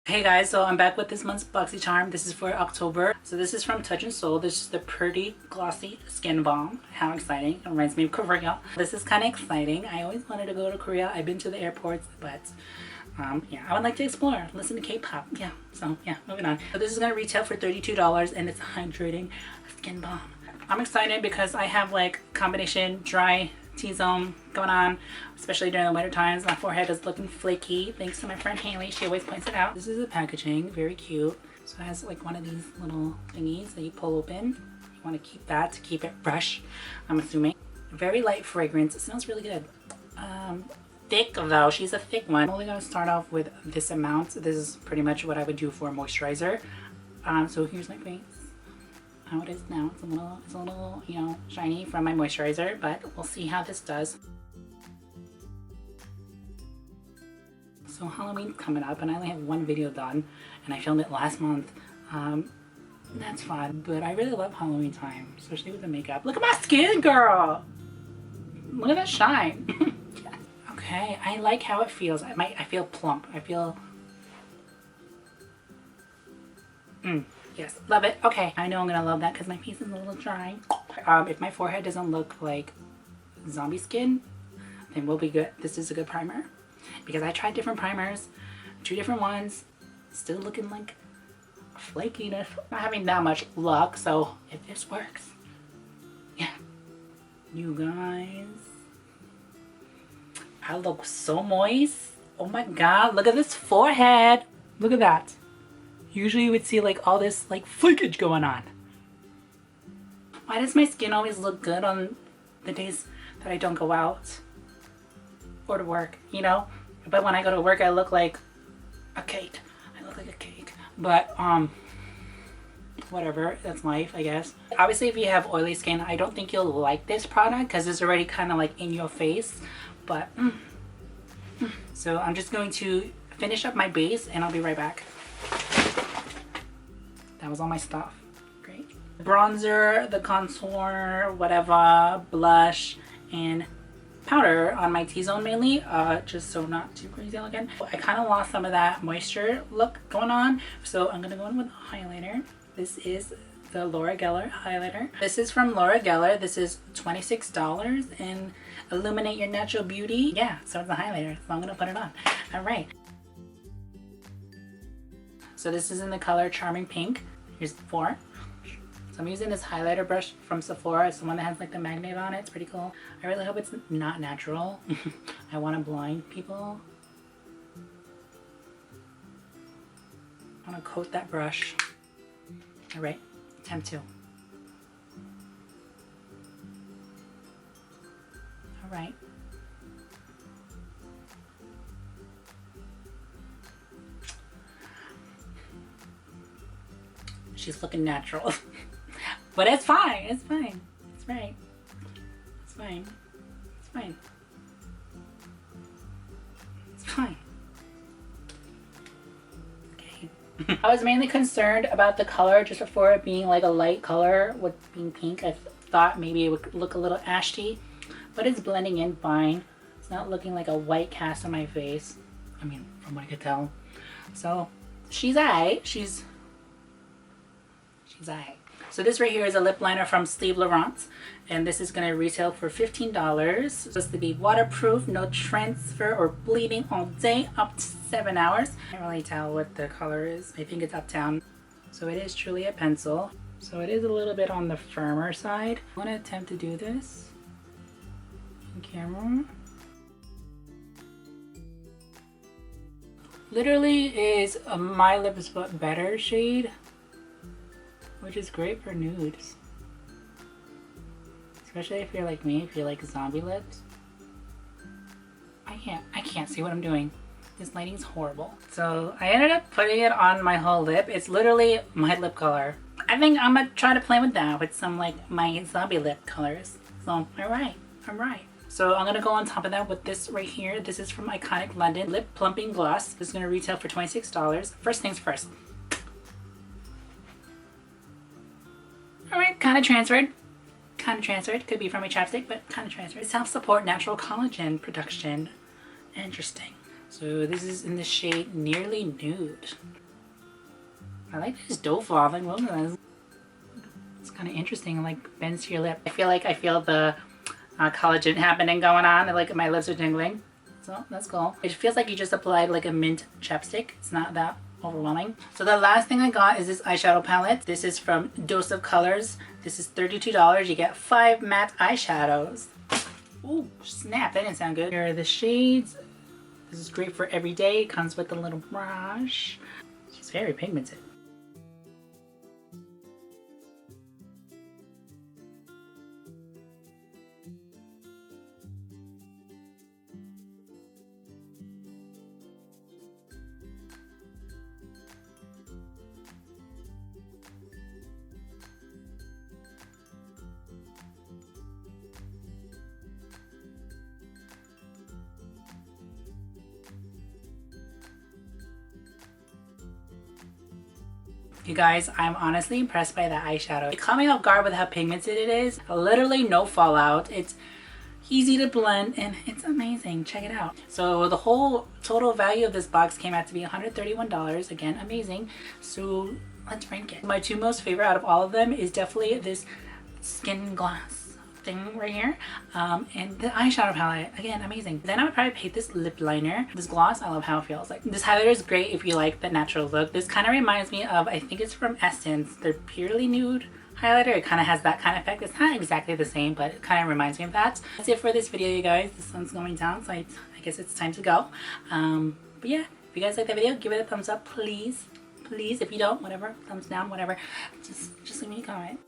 Hey guys, so I'm back with this month's BoxyCharm. This is for October. So this is from Touch and Soul. This is the Pretty Glossy Skin Balm. How exciting. It reminds me of Korea. This is kind of exciting. I always wanted to go to Korea. I've been to the airports, but yeah, I would like to explore, listen to K-pop. Yeah, so yeah, moving on. So this is going to retail for $32 and it's a hydrating skin balm. I'm excited because I have like combination dry T-zone going on, especially during the winter times. My forehead is looking flaky thanks to my friend Haley. She always points it out. This is the packaging, very cute. So it has like one of these little thingies that you pull open. You want to keep that to keep it fresh, I'm assuming. Very light fragrance. It smells really good. Thick though, she's a thick one. I'm only going to start off with this amount. This is pretty much what I would do for a moisturizer. So here's my face. How it is now. It's a little, you know, shiny from my moisturizer, but we'll see how this does. So Halloween's coming up and I only have one video done and I filmed it last month. That's fun, but I really love Halloween time, especially with the makeup. Look at my skin, girl! Look at that shine. Okay, I like how it feels. I feel plump. I feel... Yes, love it. Okay, I know I'm gonna love that because my face is a little dry. If my forehead doesn't look like zombie skin, then we'll be good. This is a good primer because I tried different primers, 2 different ones, still looking like flakiness. Not having that much luck, so if this works, yeah. You guys, I look so moist. Oh my god, look at this forehead. Look at that. Usually you would see like all this like flakage going on. Why does my skin always look good on the days that I don't go out or to work, you know? But when I go to work I look like a cake. I look like a cake. But whatever, that's life, I guess. Obviously if you have oily skin, I don't think you'll like this product because it's already kind of like in your face. But so I'm just going to finish up my base and I'll be right back. That was all my stuff. Great. Bronzer, the contour, whatever, blush, and powder on my T-zone mainly, just so not too crazy looking. I kind of lost some of that moisture look going on, so I'm gonna go in with a highlighter. This is the Laura Geller highlighter. This is from Laura Geller. This is $26 and Illuminate Your Natural Beauty. Yeah, so it's a highlighter, so I'm gonna put it on. All right. So this is in the color Charming Pink. Here's 4. So I'm using this highlighter brush from Sephora. It's the one that has like the magnet on it. It's pretty cool. I really hope it's not natural. I want to blind people. I want to coat that brush. All right, attempt 2. All right. She's looking natural. But it's fine. It's fine. It's right. It's fine. It's fine. It's fine. Okay. I was mainly concerned about the color just before it being like a light color with being pink. I thought maybe it would look a little ashy, but it's blending in fine. It's not looking like a white cast on my face. I mean, from what I could tell. So she's alright. She's alright. So this right here is a lip liner from Laurant, and this is going to retail for $15. It's supposed to be waterproof, no transfer or bleeding all day, up to 7 hours. I can't really tell what the color is. I think it's Uptown. So it is truly a pencil. So it is a little bit on the firmer side. I want to attempt to do this on camera. Literally is a My Lips But Better shade, which is great for nudes, especially if you're like me, if you like zombie lips. I can't see what I'm doing. This lighting's horrible. So I ended up putting it on my whole lip. It's literally my lip color. I think I'm gonna try to play with that with some like my zombie lip colors. So all right. So I'm gonna go on top of that with this right here. This is from Iconic London Lip Plumping Gloss. This is gonna retail for $26. First things first. Alright, kind of transferred. Could be from a chapstick, but kind of transferred. Self-support natural collagen production. Interesting. So this is in the shade Nearly Nude. I like this doe fob. Like, what is this? It's kind of interesting. Like, bends to your lip. I feel the collagen happening going on. Like, my lips are tingling. So that's cool. It feels like you just applied like a mint chapstick. It's not that overwhelming. So the last thing I got is this eyeshadow palette. This is from Dose of Colors. This is $32. You get 5 matte eyeshadows. Ooh, snap. That didn't sound good. Here are the shades. This is great for every day. It comes with a little brush. It's very pigmented. You guys, I'm honestly impressed by the eyeshadow. It caught me off guard with how pigmented it is. Literally no fallout. It's easy to blend and it's amazing. Check it out. So the whole total value of this box came out to be $131. Again, amazing. So let's rank it. My 2 most favorite out of all of them is definitely this skin glass thing right here, and the eyeshadow palette. Again, amazing. Then I would probably pick this lip liner. This gloss, I love how it feels. Like, this highlighter is great if you like the natural look. This kind of reminds me of, I think it's from Essence, their Purely Nude highlighter. It kind of has that kind of effect. It's not exactly the same, but it kind of reminds me of that. That's it for this video, you guys. The sun's going down, so I guess it's time to go. But yeah, if you guys like the video, give it a thumbs up, please. Please. If you don't, whatever, thumbs down, whatever. Just leave me a comment.